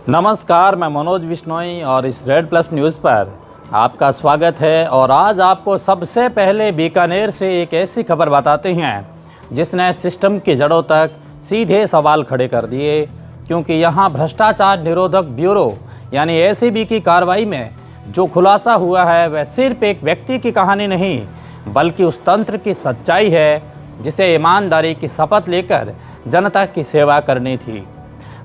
नमस्कार, मैं मनोज बिश्नोई और इस रेड प्लस न्यूज़ पर आपका स्वागत है। और आज आपको सबसे पहले बीकानेर से एक ऐसी खबर बताते हैं जिसने सिस्टम की जड़ों तक सीधे सवाल खड़े कर दिए, क्योंकि यहाँ भ्रष्टाचार निरोधक ब्यूरो यानी एसीबी की कार्रवाई में जो खुलासा हुआ है वह सिर्फ एक व्यक्ति की कहानी नहीं बल्कि उस तंत्र की सच्चाई है जिसे ईमानदारी की शपथ लेकर जनता की सेवा करनी थी।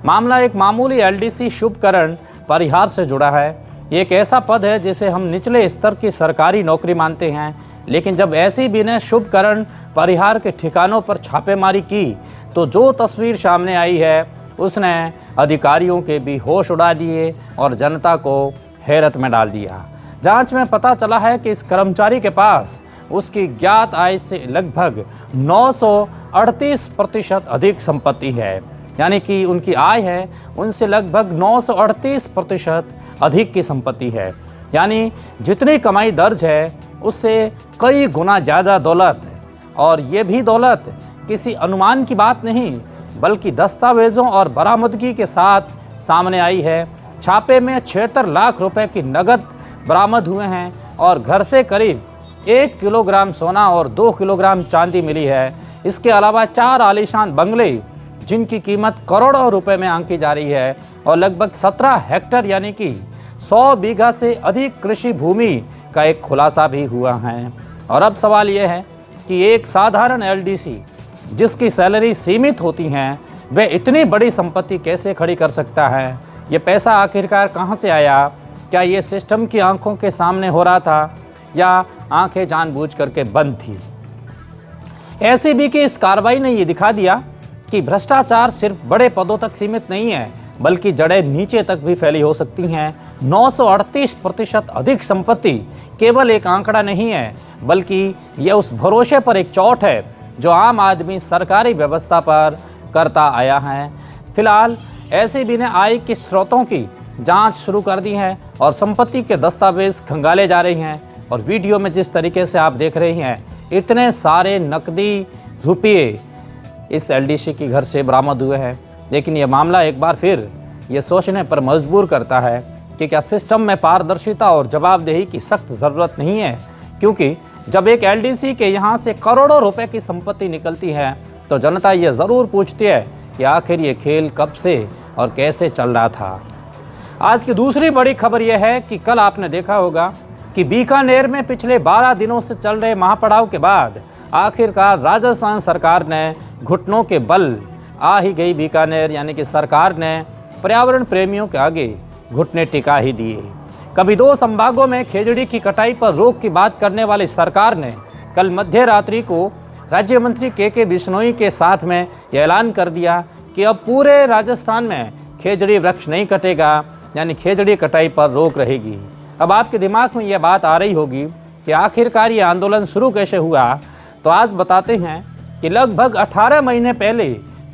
मामला एक मामूली एलडीसी शुभकरण परिहार से जुड़ा है। ये एक ऐसा पद है जिसे हम निचले स्तर की सरकारी नौकरी मानते हैं, लेकिन जब एसीबी ने शुभकरण परिहार के ठिकानों पर छापेमारी की तो जो तस्वीर सामने आई है उसने अधिकारियों के भी होश उड़ा दिए और जनता को हैरत में डाल दिया। जांच में पता चला है कि इस कर्मचारी के पास उसकी ज्ञात आय से लगभग 938% अधिक संपत्ति है, यानी कि उनकी आय है उनसे लगभग 938% अधिक की संपत्ति है। यानी जितनी कमाई दर्ज है उससे कई गुना ज़्यादा दौलत है। और ये भी दौलत किसी अनुमान की बात नहीं बल्कि दस्तावेज़ों और बरामदगी के साथ सामने आई है। छापे में 76 लाख रुपए की नकद बरामद हुए हैं और घर से करीब 1 किलोग्राम सोना और 2 किलोग्राम चांदी मिली है। इसके अलावा 4 आलीशान बंगले जिनकी कीमत करोड़ों रुपए में आंकी जा रही है और लगभग 17 हेक्टेयर यानी कि 100 बीघा से अधिक कृषि भूमि का एक खुलासा भी हुआ है। और अब सवाल यह है कि एक साधारण एलडीसी जिसकी सैलरी सीमित होती हैं वह इतनी बड़ी संपत्ति कैसे खड़ी कर सकता है? ये पैसा आखिरकार कहां से आया? क्या ये सिस्टम की आंखों के सामने हो रहा था या आंखें जानबूझ करके बंद थी? एसीबी की इस कार्रवाई ने ये दिखा दिया कि भ्रष्टाचार सिर्फ बड़े पदों तक सीमित नहीं है बल्कि जड़ें नीचे तक भी फैली हो सकती हैं। 938% अधिक संपत्ति केवल एक आंकड़ा नहीं है बल्कि यह उस भरोसे पर एक चोट है जो आम आदमी सरकारी व्यवस्था पर करता आया है। फिलहाल एसीबी ने आय के स्रोतों की जांच शुरू कर दी है और संपत्ति के दस्तावेज खंगाले जा रहे हैं। और वीडियो में जिस तरीके से आप देख रहे हैं इतने सारे नकदी रुपये इस एलडीसी के घर से बरामद हुए हैं, लेकिन यह मामला एक बार फिर ये सोचने पर मजबूर करता है कि क्या सिस्टम में पारदर्शिता और जवाबदेही की सख्त ज़रूरत नहीं है? क्योंकि जब एक एलडीसी के यहाँ से करोड़ों रुपए की संपत्ति निकलती है तो जनता ये ज़रूर पूछती है कि आखिर ये खेल कब से और कैसे चल रहा था। आज की दूसरी बड़ी खबर यह है कि कल आपने देखा होगा कि बीकानेर में पिछले 12 दिनों से चल रहे महापड़ाव के बाद आखिरकार राजस्थान सरकार ने घुटनों के बल आ ही गई। बीकानेर यानी कि सरकार ने पर्यावरण प्रेमियों के आगे घुटने टिका ही दिए। कभी 2 संभागों में खेजड़ी की कटाई पर रोक की बात करने वाली सरकार ने कल मध्य रात्रि को राज्य मंत्री के बिश्नोई के साथ में यह ऐलान कर दिया कि अब पूरे राजस्थान में खेजड़ी वृक्ष नहीं कटेगा, यानी खेजड़ी कटाई पर रोक रहेगी। अब आपके दिमाग में यह बात आ रही होगी कि आखिरकार ये आंदोलन शुरू कैसे हुआ, तो आज बताते हैं कि लगभग 18 महीने पहले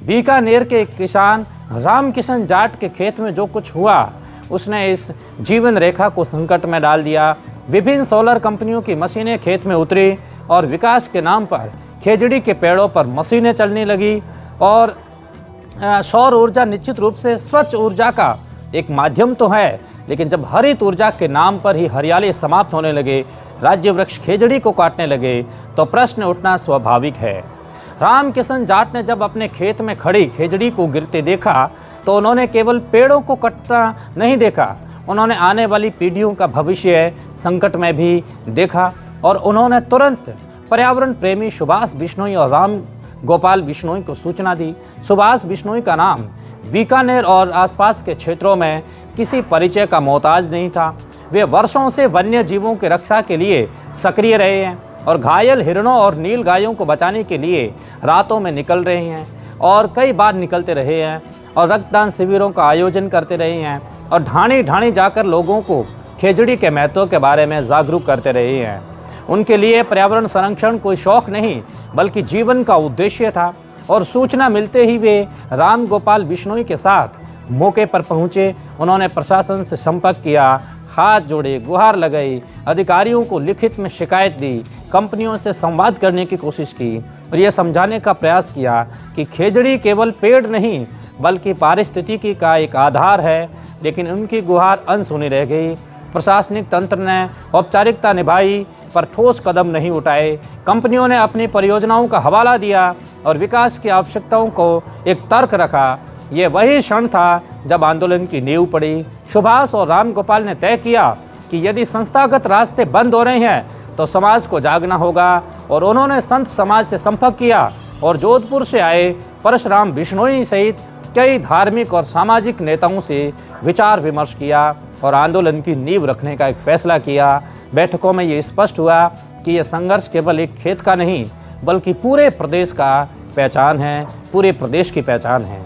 बीकानेर के एक किसान रामकिशन जाट के खेत में जो कुछ हुआ उसने इस जीवन रेखा को संकट में डाल दिया। विभिन्न सोलर कंपनियों की मशीनें खेत में उतरी और विकास के नाम पर खेजड़ी के पेड़ों पर मशीनें चलने लगी। और सौर ऊर्जा निश्चित रूप से स्वच्छ ऊर्जा का एक माध्यम तो है, लेकिन जब हरित ऊर्जा के नाम पर ही हरियाली समाप्त होने लगे, राज्य वृक्ष खेजड़ी को काटने लगे, तो प्रश्न उठना स्वाभाविक है। रामकिशन जाट ने जब अपने खेत में खड़ी खेजड़ी को गिरते देखा तो उन्होंने केवल पेड़ों को कटता नहीं देखा, उन्होंने आने वाली पीढ़ियों का भविष्य संकट में भी देखा। और उन्होंने तुरंत पर्यावरण प्रेमी सुभाष बिश्नोई और राम गोपाल बिश्नोई को सूचना दी। सुभाष बिश्नोई का नाम बीकानेर और आसपास के क्षेत्रों में किसी परिचय का मोहताज नहीं था। वे वर्षों से वन्य जीवों की रक्षा के लिए सक्रिय रहे हैं और घायल हिरणों और नील गायों को बचाने के लिए रातों में निकल रहे हैं और कई बार निकलते रहे हैं और रक्तदान शिविरों का आयोजन करते रहे हैं और ढाणी ढाणी जाकर लोगों को खेजड़ी के महत्व के बारे में जागरूक करते रहे हैं। उनके लिए पर्यावरण संरक्षण कोई शौक नहीं बल्कि जीवन का उद्देश्य था। और सूचना मिलते ही वे राम गोपाल बिश्नोई के साथ मौके पर पहुंचे। उन्होंने प्रशासन से संपर्क किया, हाथ जोड़े, गुहार लगाई, अधिकारियों को लिखित में शिकायत दी, कंपनियों से संवाद करने की कोशिश की और यह समझाने का प्रयास किया कि खेजड़ी केवल पेड़ नहीं बल्कि पारिस्थितिकी का एक आधार है लेकिन उनकी गुहार अनसुनी रह गई। प्रशासनिक तंत्र ने औपचारिकता निभाई पर ठोस कदम नहीं उठाए। कंपनियों ने अपनी परियोजनाओं का हवाला दिया और विकास की आवश्यकताओं को एक तर्क रखा। ये वही क्षण था जब आंदोलन की नींव पड़ी। सुभाष और रामगोपाल ने तय किया कि यदि संस्थागत रास्ते बंद हो रहे हैं तो समाज को जागना होगा, और उन्होंने संत समाज से संपर्क किया और जोधपुर से आए परशुराम बिश्नोई सहित कई धार्मिक और सामाजिक नेताओं से विचार विमर्श किया और आंदोलन की नींव रखने का एक फैसला किया। बैठकों में ये स्पष्ट हुआ कि यह संघर्ष केवल एक खेत का नहीं बल्कि पूरे प्रदेश का पहचान है, पूरे प्रदेश की पहचान है।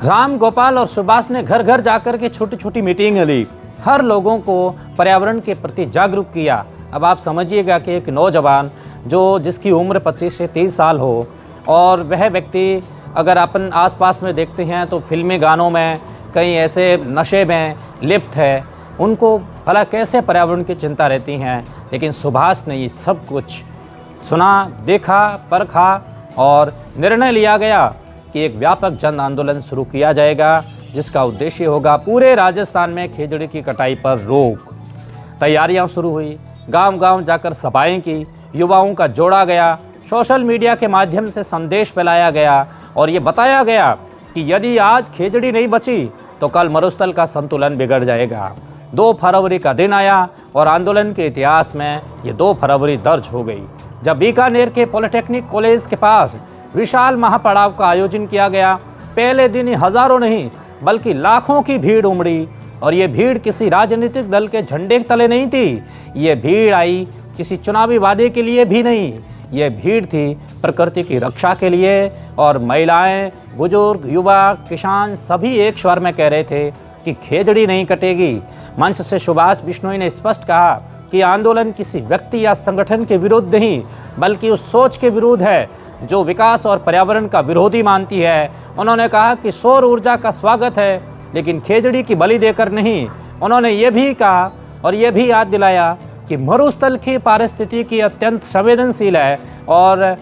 राम गोपाल और सुभाष ने घर घर जाकर के छोटी छोटी मीटिंग ली, हर लोगों को पर्यावरण के प्रति जागरूक किया। अब आप समझिएगा कि एक नौजवान जिसकी उम्र 25 से 30 साल हो और वह व्यक्ति अगर अपन आसपास में देखते हैं तो फिल्मी गानों में कहीं ऐसे नशे में लिप्त है, उनको भला कैसे पर्यावरण की चिंता रहती हैं। लेकिन सुभाष ने ये सब कुछ सुना, देखा, परखा और निर्णय लिया गया कि एक व्यापक जन आंदोलन शुरू किया जाएगा जिसका उद्देश्य होगा पूरे राजस्थान में खेजड़ी की कटाई पर रोक। तैयारियां शुरू हुई, गांव-गांव जाकर सभाएं की, युवाओं का जोड़ा गया, सोशल मीडिया के माध्यम से संदेश फैलाया गया और ये बताया गया कि यदि आज खेजड़ी नहीं बची तो कल मरुस्थल का संतुलन बिगड़ जाएगा। 2 फरवरी का दिन आया और आंदोलन के इतिहास में ये 2 फरवरी दर्ज हो गई, जब बीकानेर के पॉलिटेक्निक कॉलेज के पास विशाल महापड़ाव का आयोजन किया गया। पहले दिन ही हजारों नहीं बल्कि लाखों की भीड़ उमड़ी और ये भीड़ किसी राजनीतिक दल के झंडे के तले नहीं थी। ये भीड़ आई किसी चुनावी वादे के लिए भी नहीं, ये भीड़ थी प्रकृति की रक्षा के लिए। और महिलाएं, बुजुर्ग, युवा, किसान सभी एक स्वर में कह रहे थे कि खेजड़ी नहीं कटेगी। मंच से सुभाष बिश्नोई ने स्पष्ट कहा कि आंदोलन किसी व्यक्ति या संगठन के विरुद्ध नहीं बल्कि उस सोच के विरुद्ध है जो विकास और पर्यावरण का विरोधी मानती है। उन्होंने कहा कि सौर ऊर्जा का स्वागत है लेकिन खेजड़ी की बलि देकर नहीं। उन्होंने ये भी कहा और ये भी याद दिलाया कि मरुस्थल की पारिस्थितिकी अत्यंत संवेदनशील है और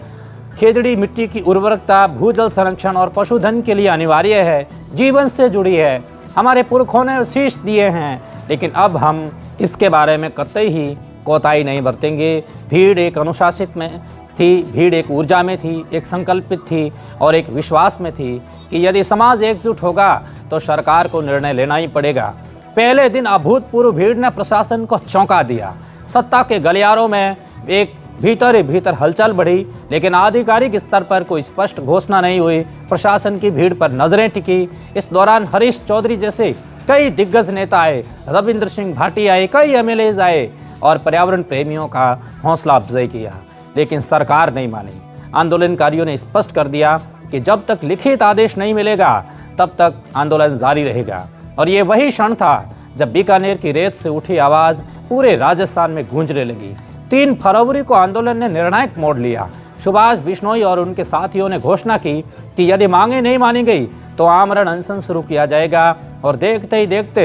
खेजड़ी मिट्टी की उर्वरकता, भूजल संरक्षण और पशुधन के लिए अनिवार्य है, जीवन से जुड़ी है। हमारे पुरखों ने शीश दिए हैं लेकिन अब हम इसके बारे में कतई ही कोताही नहीं बरतेंगे। भीड़ एक अनुशासित में थी, भीड़ एक ऊर्जा में थी, एक संकल्पित थी और एक विश्वास में थी कि यदि समाज एकजुट होगा तो सरकार को निर्णय लेना ही पड़ेगा। पहले दिन अभूतपूर्व भीड़ ने प्रशासन को चौंका दिया। सत्ता के गलियारों में एक भीतर ही भीतर हलचल बढ़ी लेकिन आधिकारिक स्तर पर कोई स्पष्ट घोषणा नहीं हुई। प्रशासन की भीड़ पर नजरें टिकी। इस दौरान हरीश चौधरी जैसे कई दिग्गज नेता आए, रविंद्र सिंह भाटी आए, कई एमएलए आए और पर्यावरण प्रेमियों का हौसला अफजाई किया, लेकिन सरकार नहीं मानी। आंदोलनकारियों ने स्पष्ट कर दिया कि जब तक लिखित आदेश नहीं मिलेगा तब तक आंदोलन जारी रहेगा। और ये वही क्षण था जब बीकानेर की रेत से उठी आवाज़ पूरे राजस्थान में गूंजने लगी। 3 फरवरी को आंदोलन ने निर्णायक मोड़ लिया। सुभाष बिश्नोई और उनके साथियों ने घोषणा की कि यदि मांगे नहीं मानी गई तो आमरण अनशन शुरू किया जाएगा। और देखते ही देखते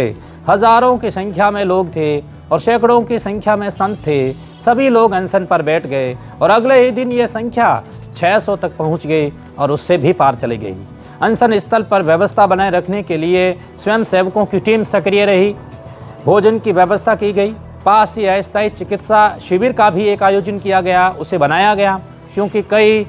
हजारों की संख्या में लोग थे और सैकड़ों की संख्या में संत थे। सभी लोग अनशन पर बैठ गए और अगले ही दिन ये संख्या 600 तक पहुंच गई और उससे भी पार चली गई। अनशन स्थल पर व्यवस्था बनाए रखने के लिए स्वयं सेवकों की टीम सक्रिय रही। भोजन की व्यवस्था की गई। पास ही अस्थायी चिकित्सा शिविर का भी एक आयोजन किया गया, उसे बनाया गया क्योंकि कई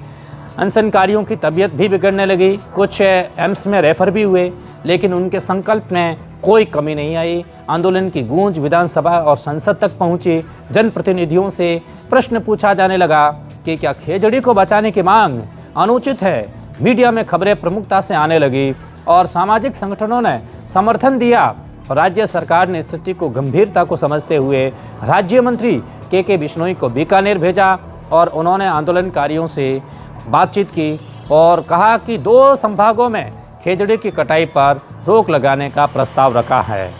अनशनकारियों की तबीयत भी बिगड़ने लगी। कुछ एम्स में रेफर भी हुए लेकिन उनके संकल्प में कोई कमी नहीं आई। आंदोलन की गूंज विधानसभा और संसद तक पहुंची। जनप्रतिनिधियों से प्रश्न पूछा जाने लगा कि क्या खेजड़ी को बचाने की मांग अनुचित है। मीडिया में खबरें प्रमुखता से आने लगी और सामाजिक संगठनों ने समर्थन दिया। राज्य सरकार ने स्थिति को गंभीरता को समझते हुए राज्य मंत्री के बिश्नोई को बीकानेर भेजा और उन्होंने आंदोलनकारियों से बातचीत की और कहा कि 2 संभागों में खेजड़ी की कटाई पर रोक लगाने का प्रस्ताव रखा है।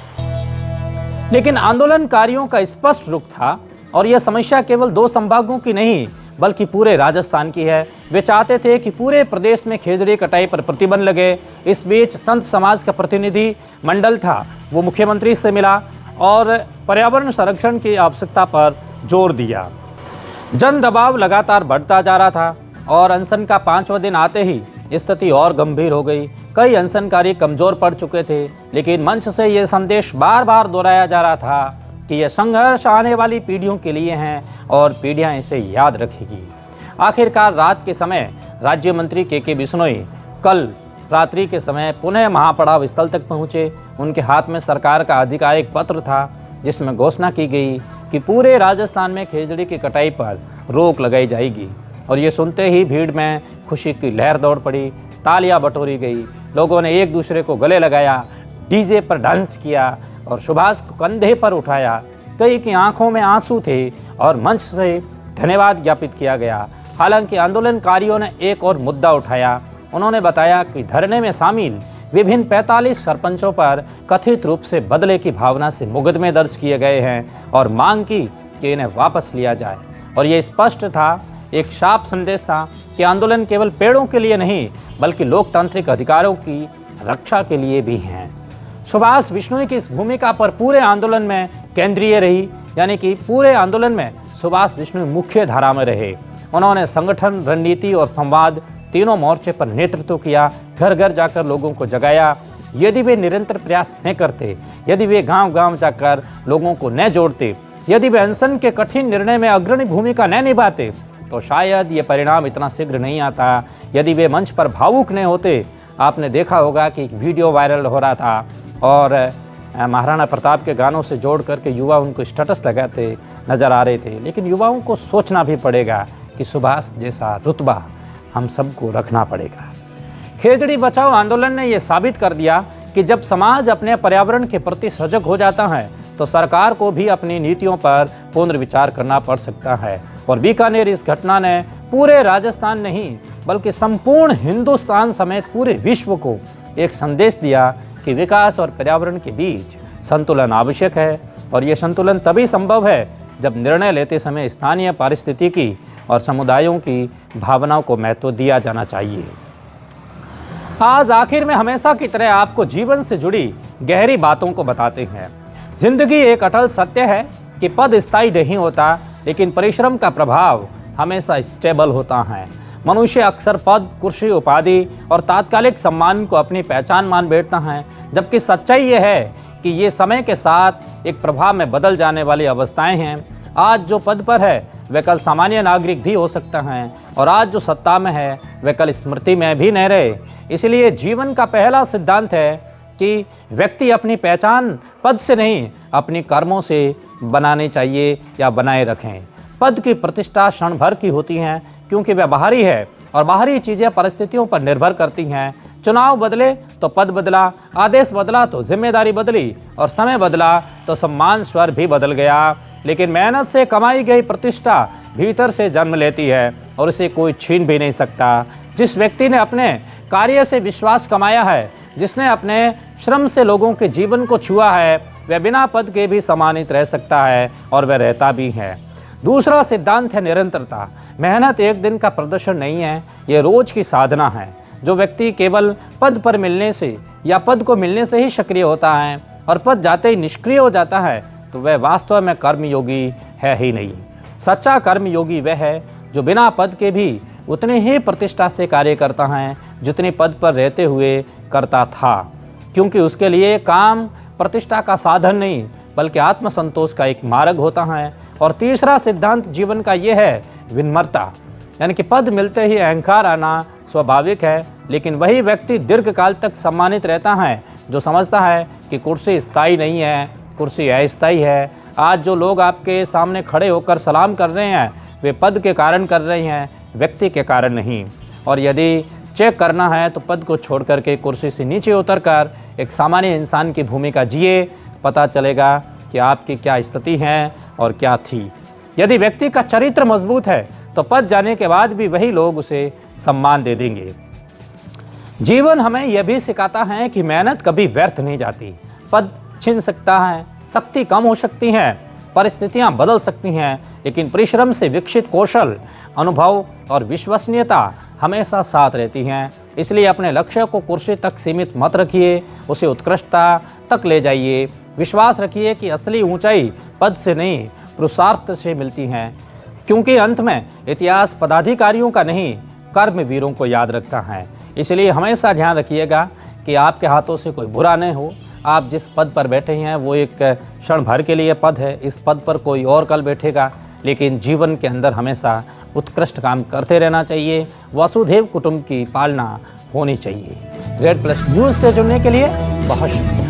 लेकिन आंदोलनकारियों का स्पष्ट रुख था और यह समस्या केवल 2 संभागों की नहीं बल्कि पूरे राजस्थान की है। वे चाहते थे कि पूरे प्रदेश में खेजड़ी कटाई पर प्रतिबंध लगे। इस बीच संत समाज का प्रतिनिधि मंडल था, वो मुख्यमंत्री से मिला और पर्यावरण संरक्षण की आवश्यकता पर जोर दिया। जन दबाव लगातार बढ़ता जा रहा था और अनशन का 5वां दिन आते ही स्थिति और गंभीर हो गई। कई अनशनकारी कमजोर पड़ चुके थे, लेकिन मंच से ये संदेश बार बार दोहराया जा रहा था कि यह संघर्ष आने वाली पीढ़ियों के लिए हैं और पीढ़ियां इसे याद रखेगी। आखिरकार रात के समय राज्य मंत्री के बिश्नोई कल रात्रि के समय पुनः महापड़ाव स्थल तक पहुंचे। उनके हाथ में सरकार का आधिकारिक पत्र था, जिसमें घोषणा की गई कि पूरे राजस्थान में खेजड़ी की कटाई पर रोक लगाई जाएगी। और ये सुनते ही भीड़ में खुशी की लहर दौड़ पड़ी, तालियां बटोरी गई, लोगों ने एक दूसरे को गले लगाया, डीजे पर डांस किया और सुभाष को कंधे पर उठाया। कई की आंखों में आंसू थे और मंच से धन्यवाद ज्ञापित किया गया। हालांकि आंदोलनकारियों ने एक और मुद्दा उठाया। उन्होंने बताया कि धरने में शामिल विभिन्न 45 सरपंचों पर कथित रूप से बदले की भावना से मुकदमे दर्ज किए गए हैं और मांग की कि इन्हें वापस लिया जाए। और ये स्पष्ट था, एक साफ संदेश था कि आंदोलन केवल पेड़ों के लिए नहीं बल्कि लोकतांत्रिक अधिकारों की रक्षा के लिए भी हैं। सुभाष बिश्नोई की इस भूमिका पर पूरे आंदोलन में केंद्रीय रही, यानी कि पूरे आंदोलन में सुभाष बिश्नोई मुख्य धारा में रहे। उन्होंने संगठन, रणनीति और संवाद तीनों मोर्चे पर नेतृत्व किया, घर घर जाकर लोगों को जगाया। यदि वे निरंतर प्रयास न करते, यदि वे गांव-गांव जाकर लोगों को न जोड़ते, यदि वे अनशन के कठिन निर्णय में अग्रणी भूमिका न निभाते, तो शायद ये परिणाम इतना शीघ्र नहीं आता। यदि वे मंच पर भावुक न होते, आपने देखा होगा कि एक वीडियो वायरल हो रहा था और महाराणा प्रताप के गानों से जोड़ करके युवा उनको स्टेटस लगाते नजर आ रहे थे। लेकिन युवाओं को सोचना भी पड़ेगा कि सुभाष जैसा रुतबा हम सबको रखना पड़ेगा। खेजड़ी बचाओ आंदोलन ने यह साबित कर दिया कि जब समाज अपने पर्यावरण के प्रति सजग हो जाता है तो सरकार को भी अपनी नीतियों पर पुनर्विचार करना पड़ सकता है। और बीकानेर इस घटना ने पूरे राजस्थान नहीं बल्कि संपूर्ण हिंदुस्तान समेत पूरे विश्व को एक संदेश दिया कि विकास और पर्यावरण के बीच संतुलन आवश्यक है। और ये संतुलन तभी संभव है जब निर्णय लेते समय स्थानीय पारिस्थितिकी और समुदायों की भावनाओं को महत्व दिया जाना चाहिए। आज आखिर में हमेशा की तरह आपको जीवन से जुड़ी गहरी बातों को बताते हैं। जिंदगी एक अटल सत्य है कि पद स्थायी नहीं होता, लेकिन परिश्रम का प्रभाव हमेशा स्टेबल होता है। मनुष्य अक्सर पद, कुर्सी, उपाधि और तात्कालिक सम्मान को अपनी पहचान मान बैठता है, जबकि सच्चाई यह है कि ये समय के साथ एक प्रभाव में बदल जाने वाली अवस्थाएं हैं। आज जो पद पर है वह कल सामान्य नागरिक भी हो सकता है और आज जो सत्ता में है वह कल स्मृति में भी न रहे। इसलिए जीवन का पहला सिद्धांत है कि व्यक्ति अपनी पहचान पद से नहीं अपनी कर्मों से बनानी चाहिए या बनाए रखें। पद की प्रतिष्ठा क्षण भर की होती हैं क्योंकि वह बाहरी है और बाहरी चीज़ें परिस्थितियों पर निर्भर करती हैं। चुनाव बदले तो पद बदला, आदेश बदला तो जिम्मेदारी बदली और समय बदला तो सम्मान स्वर भी बदल गया। लेकिन मेहनत से कमाई गई प्रतिष्ठा भीतर से जन्म लेती है और इसे कोई छीन भी नहीं सकता। जिस व्यक्ति ने अपने कार्य से विश्वास कमाया है, जिसने अपने श्रम से लोगों के जीवन को छुआ है, वह बिना पद के भी सम्मानित रह सकता है और वह रहता भी है। दूसरा सिद्धांत है निरंतरता। मेहनत एक दिन का प्रदर्शन नहीं है, ये रोज की साधना है। जो व्यक्ति केवल पद पर मिलने से या पद को मिलने से ही सक्रिय होता है और पद जाते ही निष्क्रिय हो जाता है तो वह वास्तव में कर्मयोगी है ही नहीं। सच्चा कर्मयोगी वह है जो बिना पद के भी उतने ही प्रतिष्ठा से कार्य करता है जितने पद पर रहते हुए करता था, क्योंकि उसके लिए काम प्रतिष्ठा का साधन नहीं बल्कि आत्मसंतोष का एक मार्ग होता है। और तीसरा सिद्धांत जीवन का यह है विनम्रता, यानी कि पद मिलते ही अहंकार आना स्वाभाविक है, लेकिन वही व्यक्ति दीर्घकाल तक सम्मानित रहता है जो समझता है कि कुर्सी स्थायी नहीं है, कुर्सी अस्थायी है। आज जो लोग आपके सामने खड़े होकर सलाम कर रहे हैं वे पद के कारण कर रहे हैं, व्यक्ति के कारण नहीं। और यदि चेक करना है तो पद को छोड़ करके कुर्सी से नीचे उतरकर एक सामान्य इंसान की भूमिका जिए, पता चलेगा कि आपकी क्या स्थिति है और क्या थी। यदि व्यक्ति का चरित्र मजबूत है तो पद जाने के बाद भी वही लोग उसे सम्मान दे देंगे। जीवन हमें यह भी सिखाता है कि मेहनत कभी व्यर्थ नहीं जाती। पद छिन सकता है, शक्ति कम हो सकती है, परिस्थितियां बदल सकती हैं, लेकिन परिश्रम से विकसित कौशल, अनुभव और विश्वसनीयता हमेशा साथ रहती हैं। इसलिए अपने लक्ष्य को कुर्सी तक सीमित मत रखिए, उसे उत्कृष्टता तक ले जाइए। विश्वास रखिए कि असली ऊंचाई पद से नहीं पुरुषार्थ से मिलती है, क्योंकि अंत में इतिहास पदाधिकारियों का नहीं कर्मवीरों को याद रखता है। इसलिए हमेशा ध्यान रखिएगा कि आपके हाथों से कोई बुरा नहीं हो। आप जिस पद पर बैठे हैं वो एक क्षण भर के लिए पद है, इस पद पर कोई और कल बैठेगा, लेकिन जीवन के अंदर हमेशा उत्कृष्ट काम करते रहना चाहिए। वसुधैव कुटुंब की पालना होनी चाहिए। रेड प्लस न्यूज़ से जुड़ने के लिए बहुत शुक्रिया।